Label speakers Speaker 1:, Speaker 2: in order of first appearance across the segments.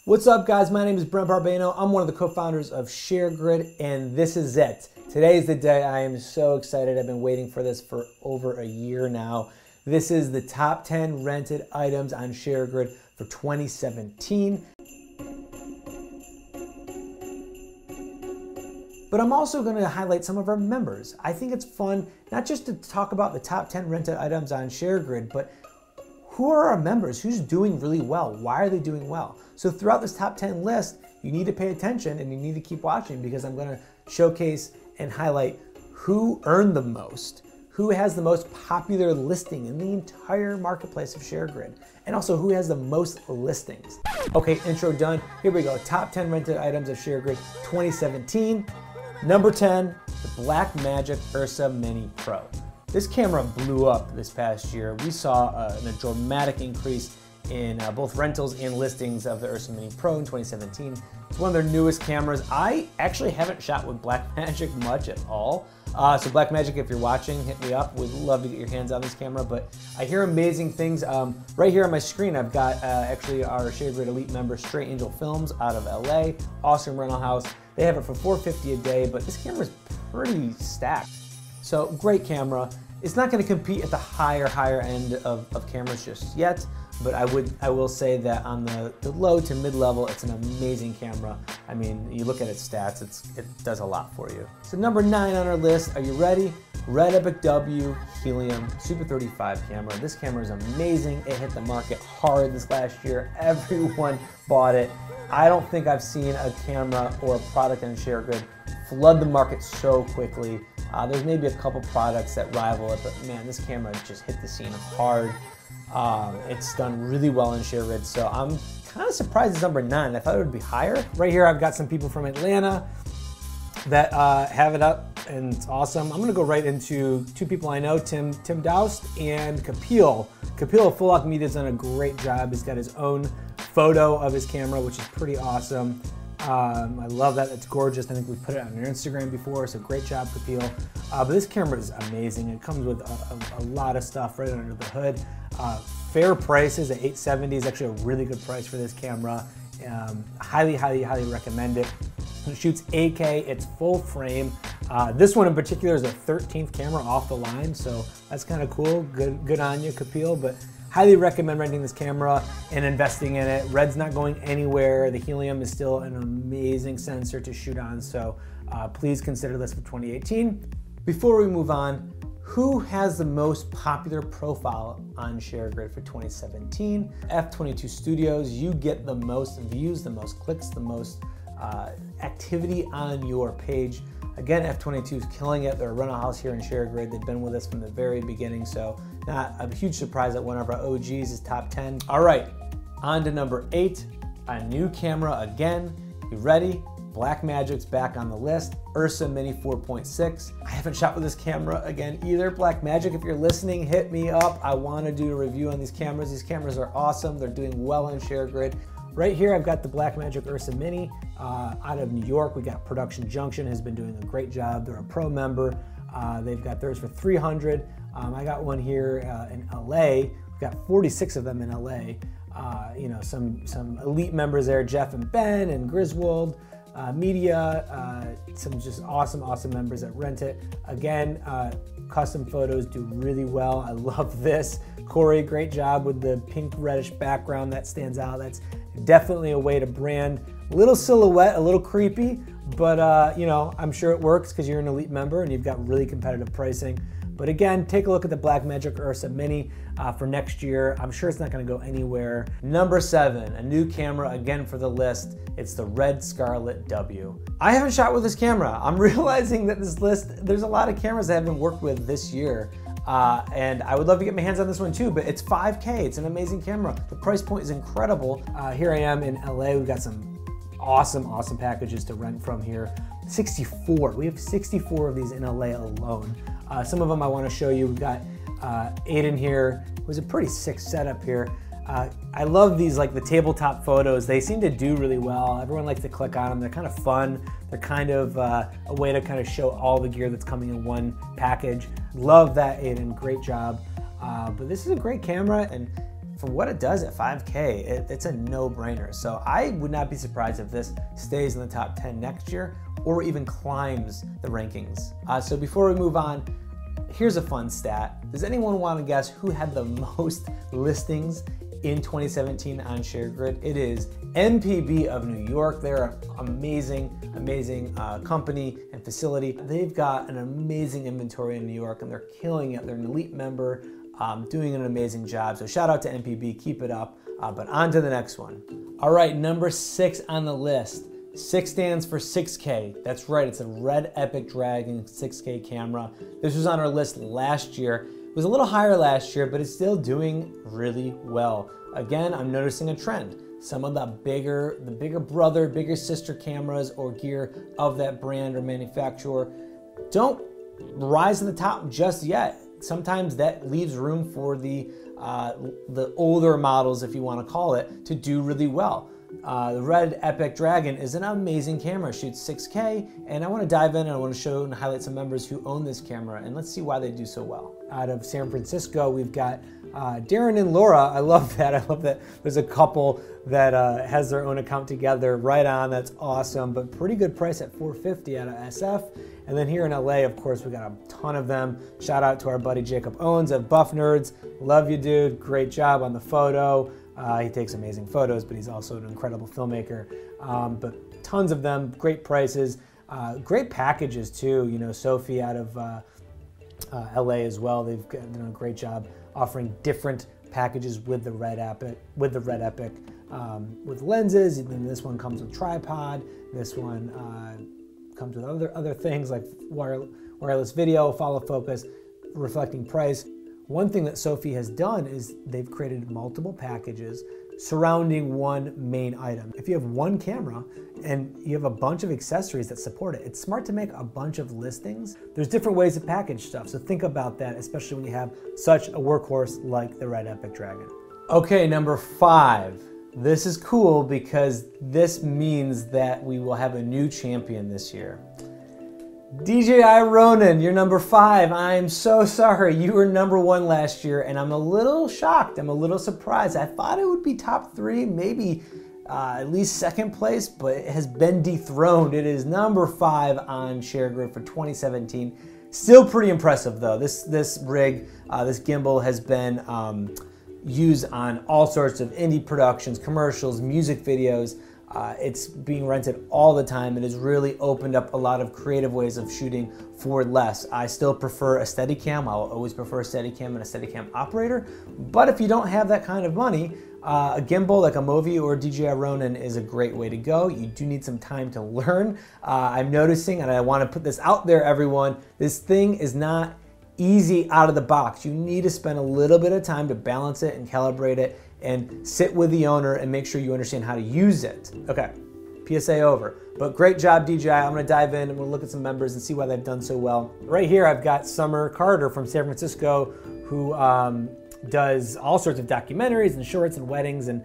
Speaker 1: What's up, guys? My name is Brent Barbano. I'm one of the co-founders of ShareGrid, and this is it. Today is the day. I am so excited. I've been waiting for this for over a year now. This is the top 10 rented items on ShareGrid for 2017. But I'm also going to highlight some of our members. I think it's fun not just to talk about the top 10 rented items on ShareGrid, but who are our members? Who's doing really well? Why are they doing well? So throughout this top 10 list, you need to pay attention and you need to keep watching, because I'm going to showcase and highlight who earned the most, who has the most popular listing in the entire marketplace of ShareGrid, and also who has the most listings. Okay, intro done. Here we go. Top 10 rented items of ShareGrid 2017. Number 10, the Blackmagic Ursa Mini Pro. This camera blew up this past year. We saw a dramatic increase in both rentals and listings of the Ursa Mini Pro in 2017. It's one of their newest cameras. I actually haven't shot with Blackmagic much at all. So Blackmagic, if you're watching, hit me up. We'd love to get your hands on this camera, but I hear amazing things. Right here on my screen, I've got actually our ShareGrid Elite member, Straight Angel Films out of LA. Awesome rental house. They have it for $450 a day, but this camera is pretty stacked. So great camera. It's not going to compete at the higher end of cameras just yet, but I will say that on the low to mid level, it's an amazing camera. I mean, you look at its stats, it does a lot for you. So number 9 on our list, are you ready? Red Epic W Helium Super 35 camera. This camera is amazing. It hit the market hard this last year. Everyone bought it. I don't think I've seen a camera or a product in ShareGrid flood the market so quickly. There's maybe a couple products that rival it, but man, this camera just hit the scene hard. It's done really well in ShareGrid, so I'm kind of surprised it's number 9. I thought it would be higher. Right here, I've got some people from Atlanta that have it up, and it's awesome. I'm gonna go right into two people I know, Tim Doust and Kapil. Kapil of Full Lock Media has done a great job. He's got his own photo of his camera, which is pretty awesome. I love that. It's gorgeous. I think we put it on your Instagram before, so great job, Kapil. But this camera is amazing. It comes with a lot of stuff right under the hood. Fair prices at $870 is actually a really good price for this camera. Highly recommend it. It shoots 8K, it's full frame. This one in particular is a 13th camera off the line, so that's kind of cool. Good on you, Kapil, but highly recommend renting this camera and investing in it. Red's not going anywhere. The Helium is still an amazing sensor to shoot on, so please consider this for 2018. Before we move on, who has the most popular profile on ShareGrid for 2017? F22 Studios. You get the most views, the most clicks, the most activity on your page. Again, F22 is killing it. They're a rental house here in ShareGrid. They've been with us from the very beginning, so not a huge surprise that one of our OGs is top 10. All right, on to number 8, a new camera again. You ready? Blackmagic's back on the list. Ursa Mini 4.6. I haven't shot with this camera again either. Blackmagic, if you're listening, hit me up. I want to do a review on these cameras. These cameras are awesome. They're doing well in ShareGrid. Right here, I've got the Blackmagic Ursa Mini out of New York. We got Production Junction, has been doing a great job. They're a pro member. They've got theirs for $300. I got one here in LA. We've got 46 of them in LA. You know, some elite members there, Jeff and Ben and Griswold. Media, some just awesome members that rent it. Again, custom photos do really well. I love this. Corey, great job with the pink reddish background. That stands out. That's definitely a way to brand. A little silhouette, a little creepy, but you know, I'm sure it works because you're an elite member and you've got really competitive pricing. But again, take a look at the Blackmagic Ursa Mini for next year. I'm sure it's not going to go anywhere. Number 7, a new camera again for the list. It's the Red Scarlet W. I haven't shot with this camera. I'm realizing that this list, there's a lot of cameras that I haven't worked with this year. And I would love to get my hands on this one too, but it's $5K. It's an amazing camera. The price point is incredible. Here I am in LA. We've got some awesome packages to rent from here. 64. We have 64 of these in LA alone. Some of them I want to show you. We've got Aiden here. It was a pretty sick setup here. I love these, like the tabletop photos. They seem to do really well. Everyone likes to click on them. They're kind of fun. They're kind of a way to kind of show all the gear that's coming in one package. Love that, Aiden. Great job. But this is a great camera, and for what it does at 5K, it's a no-brainer. So I would not be surprised if this stays in the top 10 next year or even climbs the rankings. So before we move on, here's a fun stat. Does anyone want to guess who had the most listings in 2017 on ShareGrid? It is MPB of New York. They're an amazing company and facility. They've got an amazing inventory in New York and they're killing it. They're an elite member, doing an amazing job. So shout out to MPB, keep it up. But on to the next one. All right, number 6 on the list. 6 stands for 6K. That's right, it's a Red Epic Dragon 6K camera. This was on our list last year. It was a little higher last year, but it's still doing really well. Again, I'm noticing a trend. Some of the bigger brother, bigger sister cameras or gear of that brand or manufacturer don't rise to the top just yet. Sometimes that leaves room for the older models, if you want to call it, to do really well. The Red Epic Dragon is an amazing camera, shoots 6K, and I want to dive in and I want to show and highlight some members who own this camera, and let's see why they do so well. Out of San Francisco, we've got Darren and Laura. I love that. I love that there's a couple that has their own account together. Right on, that's awesome, but pretty good price at $450 out of SF. And then here in LA, of course, we got a ton of them. Shout out to our buddy Jacob Owens of Buff Nerds. Love you, dude. Great job on the photo. He takes amazing photos, but he's also an incredible filmmaker. But tons of them, great prices, great packages too. You know, Sophie out of LA as well. They've done a great job offering different packages with the Red Epic, with lenses. And then this one comes with tripod. This one comes with other things like wireless video, follow focus, reflecting price. One thing that Sophie has done is they've created multiple packages surrounding one main item. If you have one camera and you have a bunch of accessories that support it, it's smart to make a bunch of listings. There's different ways to package stuff, so think about that, especially when you have such a workhorse like the Red Epic Dragon. Okay, number 5. This is cool because this means that we will have a new champion this year. DJI Ronin, you're number 5. I'm so sorry. You were number 1 last year, and I'm a little shocked. I'm a little surprised. I thought it would be top 3, maybe at least 2nd place, but it has been dethroned. It is number 5 on ShareGrid for 2017. Still pretty impressive though. This rig, this gimbal has been used on all sorts of indie productions, commercials, music videos. It's being rented all the time. It has really opened up a lot of creative ways of shooting for less. I still prefer a Steadicam. I'll always prefer a Steadicam and a Steadicam operator. But if you don't have that kind of money, a gimbal like a Movi or DJI Ronin is a great way to go. You do need some time to learn. I'm noticing, and I want to put this out there, everyone, this thing is not easy out of the box. You need to spend a little bit of time to balance it and calibrate it and sit with the owner and make sure you understand how to use it. Okay, PSA over. But great job, DJI. I'm gonna dive in and we'll look at some members and see why they've done so well. Right here, I've got Summer Carter from San Francisco, who does all sorts of documentaries and shorts and weddings, and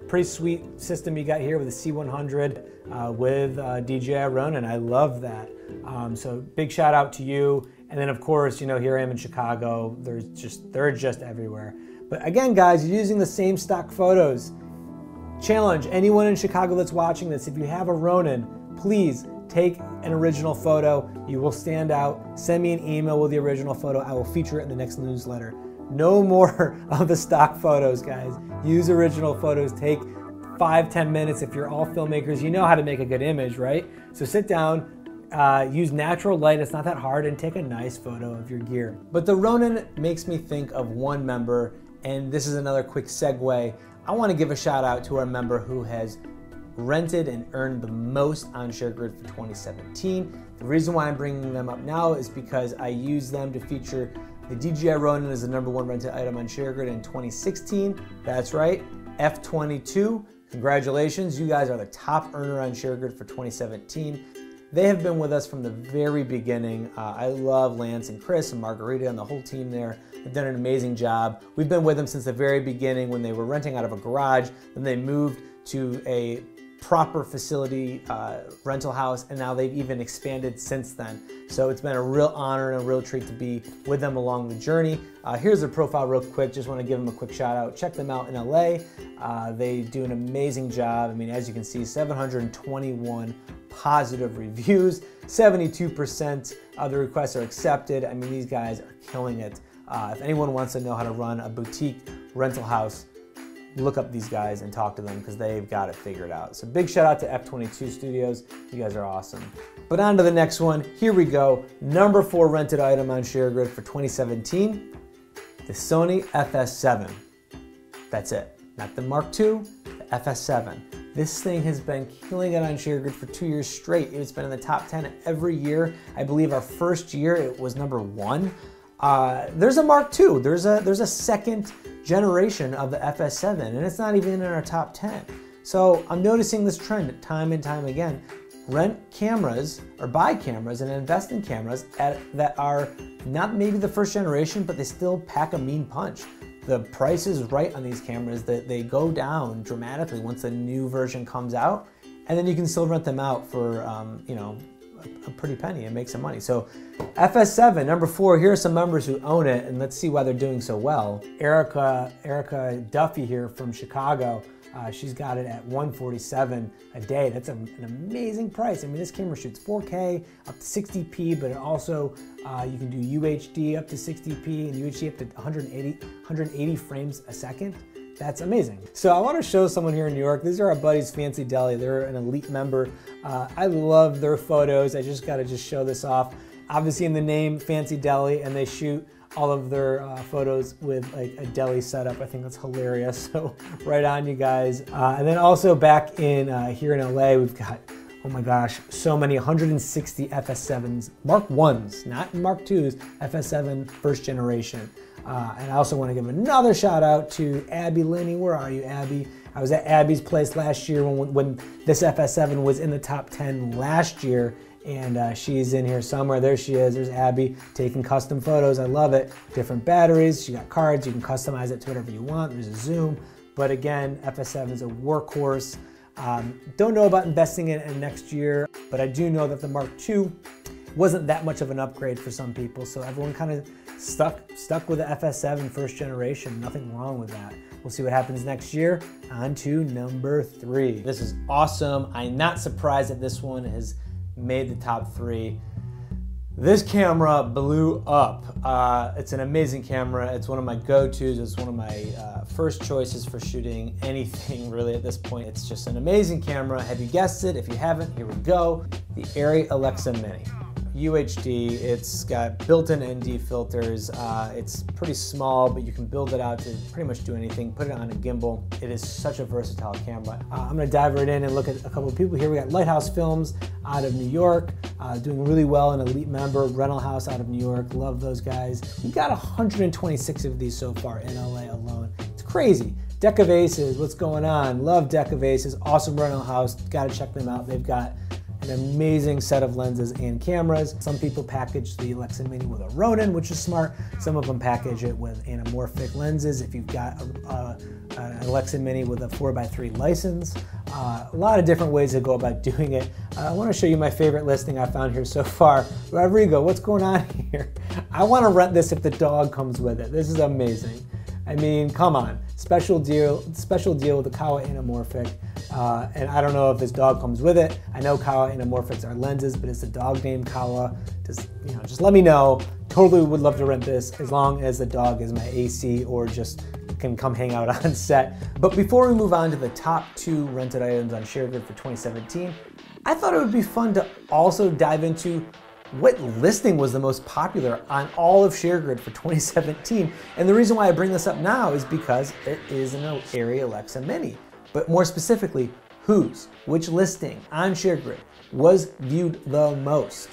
Speaker 1: pretty sweet system you got here with the C100 with DJI Ronin. I love that. So big shout out to you. And then of course, you know, here I am in Chicago. They're just everywhere. But again, guys, you're using the same stock photos. Challenge anyone in Chicago that's watching this, if you have a Ronin, please take an original photo. You will stand out. Send me an email with the original photo. I will feature it in the next newsletter. No more of the stock photos, guys. Use original photos. Take 5-10 minutes. If you're all filmmakers, you know how to make a good image, right? So sit down, use natural light. It's not that hard, and take a nice photo of your gear. But the Ronin makes me think of one member, and this is another quick segue. I want to give a shout out to our member who has rented and earned the most on ShareGrid for 2017. The reason why I'm bringing them up now is because I used them to feature the DJI Ronin as the #1 rented item on ShareGrid in 2016. That's right, F22. Congratulations, you guys are the top earner on ShareGrid for 2017. They have been with us from the very beginning. I love Lance and Chris and Margarita and the whole team there. They've done an amazing job. We've been with them since the very beginning when they were renting out of a garage. Then they moved to a proper facility rental house, and now they've even expanded since then. So it's been a real honor and a real treat to be with them along the journey. Here's their profile real quick. Just want to give them a quick shout out. Check them out in LA. They do an amazing job. I mean, as you can see, 721 positive reviews, 72% of the requests are accepted. I mean, these guys are killing it. If anyone wants to know how to run a boutique rental house, look up these guys and talk to them because they've got it figured out. So big shout out to F22 Studios. You guys are awesome. But on to the next one. Here we go. Number 4 rented item on ShareGrid for 2017, the Sony FS7. That's it. Not the Mark II, the FS7. This thing has been killing it on ShareGrid for 2 years straight. It's been in the top 10 every year. I believe our first year it was number 1. There's a Mark II. There's a second generation of the FS7, and it's not even in our top 10. So I'm noticing this trend time and time again. Rent cameras or buy cameras and invest in cameras that are not maybe the first generation, but they still pack a mean punch. The price is right on these cameras, that they go down dramatically once the new version comes out, and then you can still rent them out for you know, a pretty penny and make some money. So FS7, number 4, here are some members who own it, and let's see why they're doing so well. Erica Duffy here from Chicago, she's got it at $147 a day. That's an amazing price. I mean, this camera shoots 4K up to 60p, but it also, you can do UHD up to 60p and UHD up to 180 frames a second. That's amazing. So I want to show someone here in New York. These are our buddies, Fancy Deli. They're an elite member. I love their photos. I just got to show this off. Obviously in the name, Fancy Deli, and they shoot all of their photos with like a deli setup. I think that's hilarious. So right on, you guys. And then also back in here in LA, we've got, oh my gosh, so many, 160 FS7s, Mark 1s, not Mark 2s, FS7 first generation. And I also want to give another shout out to Abby Linney. Where are you, Abby? I was at Abby's place last year when this FS7 was in the top 10 last year, and she's in here somewhere. There she is. There's Abby taking custom photos. I love it. Different batteries. She got cards. You can customize it to whatever you want. There's a zoom. But again, FS7 is a workhorse. Don't know about investing in it next year, but I do know that the Mark II wasn't that much of an upgrade for some people, so everyone kind of stuck with the FS7 first generation. Nothing wrong with that. We'll see what happens next year. On to number 3. This is awesome. I'm not surprised that this one has made the top 3. This camera blew up. It's an amazing camera. It's one of my go-tos. It's one of my first choices for shooting anything really at this point. It's just an amazing camera. Have you guessed it? If you haven't, here we go. The Arri Alexa Mini. UHD, it's got built-in ND filters. It's pretty small, but you can build it out to pretty much do anything. Put it on a gimbal. It is such a versatile camera. I'm gonna dive right in and look at a couple of people here. We got Lighthouse Films out of New York, doing really well, an elite member, Rental House out of New York. Love those guys. We got 126 of these so far in LA alone. It's crazy. Deck of Aces, what's going on? Love Deck of Aces, awesome rental house. Gotta check them out. They've got an amazing set of lenses and cameras. Some people package the Alexa Mini with a Ronin, which is smart. Some of them package it with anamorphic lenses. If you've got an Alexa Mini with a 4x3 license, a lot of different ways to go about doing it. I want to show you my favorite listing I found here so far. Rodrigo, what's going on here? I want to rent this if the dog comes with it. This is amazing. I mean, come on. Special deal with the Kawa anamorphic. And I don't know if this dog comes with it. I know Kawa anamorphics are lenses, but it's a dog named Kawa. Just let me know. Totally would love to rent this as long as the dog is my AC or just can come hang out on set. But before we move on to the top 2 rented items on ShareGrid for 2017, I thought it would be fun to also dive into what listing was the most popular on all of ShareGrid for 2017. And the reason why I bring this up now is because it is an Arri Alexa Mini. But more specifically, which listing on ShareGrid was viewed the most?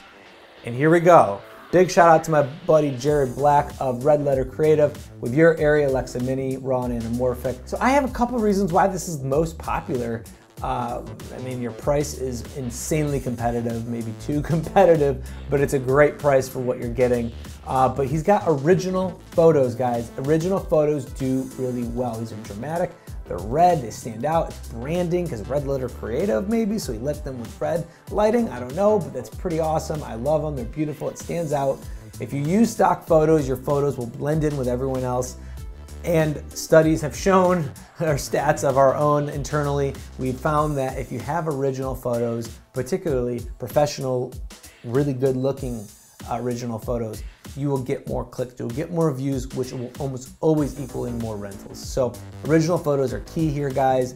Speaker 1: And here we go. Big shout out to my buddy Jared Black of Red Letter Creative with your Arri Alexa Mini raw and anamorphic. So I have a couple reasons why this is most popular. I mean, your price is insanely competitive, maybe too competitive, but it's a great price for what you're getting. But he's got original photos, guys. Original photos do really well. These are dramatic. They're red, they stand out, it's branding because red letter creative maybe, so he lit them with red lighting, I don't know, but that's pretty awesome. I love them, they're beautiful, it stands out. If you use stock photos, your photos will blend in with everyone else. And studies have shown, our stats of our own internally, we found that if you have original photos, particularly professional, really good looking original photos, you will get more clicks, you'll get more views, which will almost always equal in more rentals. So original photos are key here, guys.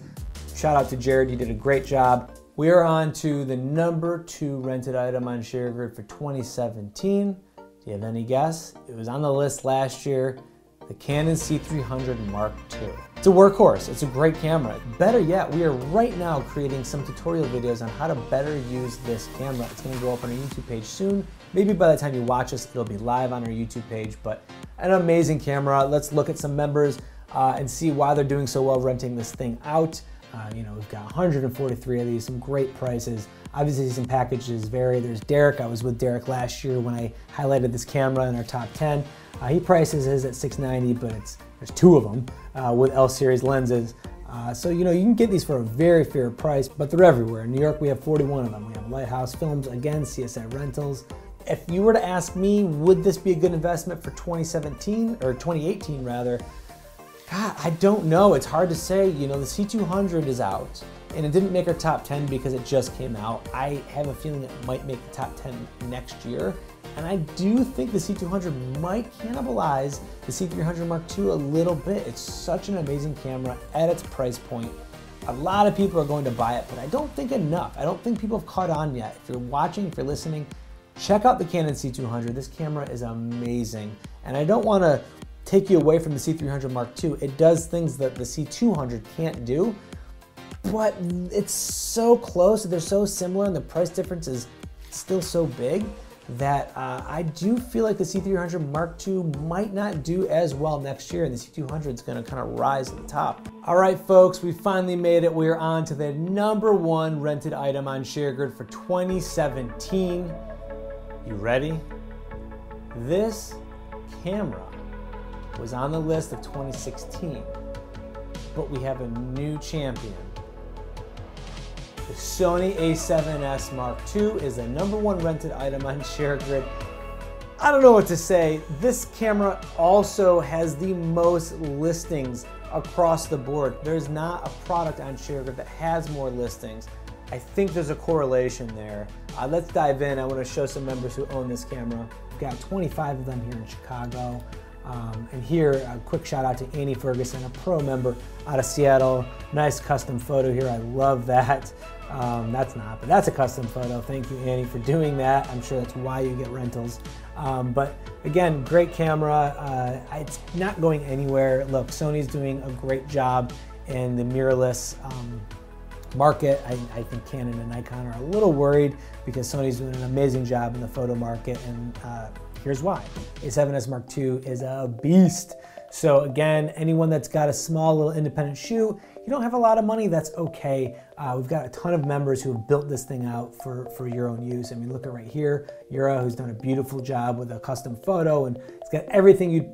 Speaker 1: Shout out to Jared, you did a great job. We are on to the number 2 rented item on ShareGrid for 2017. Do you have any guess? It was on the list last year, the Canon C300 Mark II. It's a workhorse, it's a great camera. Better yet, we are right now creating some tutorial videos on how to better use this camera. It's gonna go up on our YouTube page soon. Maybe by the time you watch this, it'll be live on our YouTube page, but an amazing camera. Let's look at some members and see why they're doing so well renting this thing out. You know, we've got 143 of these, some great prices. Obviously some packages vary. There's Derek, I was with Derek last year when I highlighted this camera in our top 10. He prices his at $690, but there's 2 of them with L-series lenses. So you know, you can get these for a very fair price, but they're everywhere. In New York, we have 41 of them. We have Lighthouse Films, again, CSI Rentals. If you were to ask me, would this be a good investment for 2017, or 2018 rather, God, I don't know, it's hard to say. You know, the C200 is out, and it didn't make our top 10 because it just came out. I have a feeling it might make the top 10 next year, and I do think the C200 might cannibalize the C300 Mark II a little bit. It's such an amazing camera at its price point. A lot of people are going to buy it, but I don't think enough. I don't think people have caught on yet. If you're watching, if you're listening, check out the Canon C200. This camera is amazing, and I don't want to take you away from the C300 Mark II. It does things that the C200 can't do, but it's so close, they're so similar, and the price difference is still so big that I do feel like the C300 Mark II might not do as well next year, and the C200 is going to kind of rise to the top. All right, folks, we finally made it. We're on to the number 1 rented item on ShareGrid for 2017. You ready? This camera was on the list of 2016, but we have a new champion. The Sony a7S Mark II is the number 1 rented item on ShareGrid. I don't know what to say. This camera also has the most listings across the board. There's not a product on ShareGrid that has more listings. I think there's a correlation there. Let's dive in. I want to show some members who own this camera. We've got 25 of them here in Chicago. And here, a quick shout out to Annie Ferguson, a pro member out of Seattle. Nice custom photo here, I love that. That's not, but that's a custom photo. Thank you, Annie, for doing that. I'm sure that's why you get rentals. But again, great camera. It's not going anywhere. Look, Sony's doing a great job in the mirrorless market. I think Canon and Nikon are a little worried because Sony's doing an amazing job in the photo market, and here's why. A7S Mark II is a beast. So again, anyone that's got a small little independent shoe, you don't have a lot of money, that's okay. We've got a ton of members who have built this thing out for your own use. I mean, look at right here, Yura, who's done a beautiful job with a custom photo, and it's got everything you'd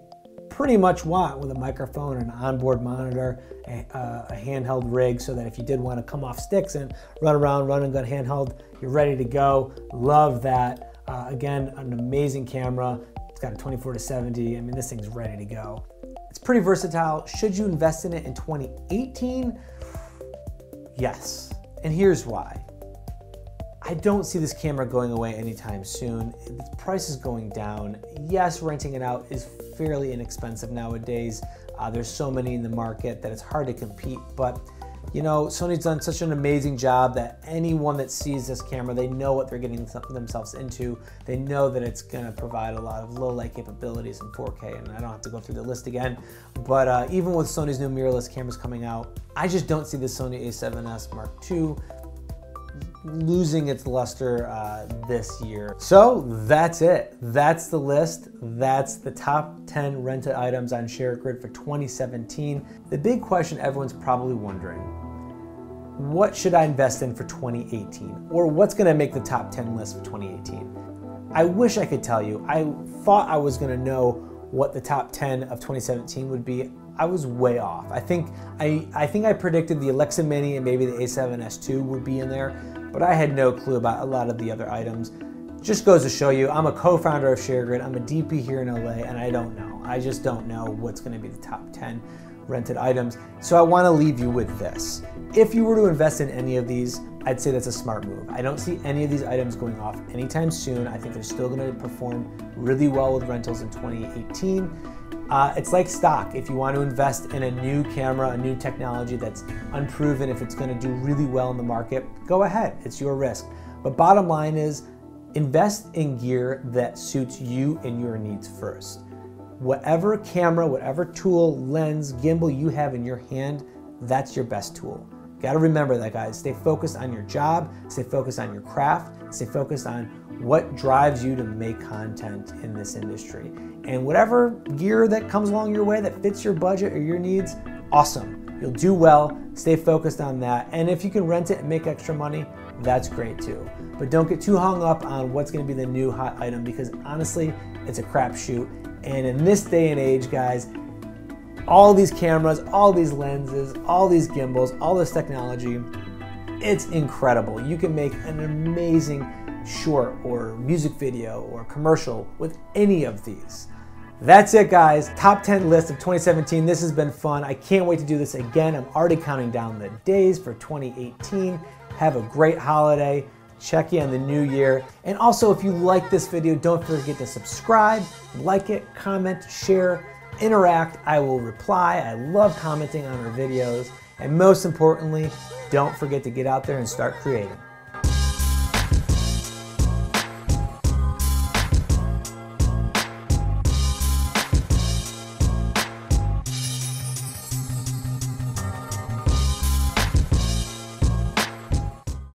Speaker 1: pretty much want with a microphone, an onboard monitor, a handheld rig, so that if you did want to come off sticks and run around, run and gun handheld, you're ready to go. Love that. Again, an amazing camera. It's got a 24-70. I mean, this thing's ready to go. It's pretty versatile. Should you invest in it in 2018? Yes, and here's why. I don't see this camera going away anytime soon. The price is going down. Yes, renting it out is fairly inexpensive nowadays. There's so many in the market that it's hard to compete, but you know, Sony's done such an amazing job that anyone that sees this camera, they know what they're getting themselves into. They know that it's gonna provide a lot of low light capabilities in 4K, and I don't have to go through the list again. But even with Sony's new mirrorless cameras coming out, I just don't see the Sony a7S Mark II losing its luster this year. So that's it. That's the list. That's the top 10 rented items on ShareGrid for 2017. The big question everyone's probably wondering, what should I invest in for 2018? Or what's gonna make the top 10 list for 2018? I wish I could tell you. I thought I was gonna know what the top 10 of 2017 would be I was way off. I think I predicted the Alexa Mini and maybe the A7S II would be in there, but I had no clue about a lot of the other items. Just goes to show you, I'm a co-founder of ShareGrid. I'm a DP here in LA, and I don't know. I just don't know what's going to be the top 10 rented items. So I want to leave you with this. If you were to invest in any of these, I'd say that's a smart move. I don't see any of these items going off anytime soon. I think they're still going to perform really well with rentals in 2018. It's like stock. If you want to invest in a new camera, a new technology that's unproven, if it's going to do really well in the market, go ahead. It's your risk. But bottom line is, invest in gear that suits you and your needs first. Whatever camera, whatever tool, lens, gimbal you have in your hand, that's your best tool. Gotta remember that, guys. Stay focused on your job, stay focused on your craft, stay focused on what drives you to make content in this industry. And whatever gear that comes along your way that fits your budget or your needs, awesome. You'll do well, stay focused on that. And if you can rent it and make extra money, that's great too. But don't get too hung up on what's gonna be the new hot item, because honestly, it's a crapshoot. And in this day and age, guys, all these cameras, all these lenses, all these gimbals, all this technology, it's incredible. You can make an amazing short or music video or commercial with any of these. That's it, guys. Top 10 list of 2017. This has been fun. I can't wait to do this again. I'm already counting down the days for 2018. Have a great holiday. Check in on the new year. And also, if you like this video, don't forget to subscribe, like it, comment, share, interact. I will reply. I love commenting on our videos. And most importantly, don't forget to get out there and start creating.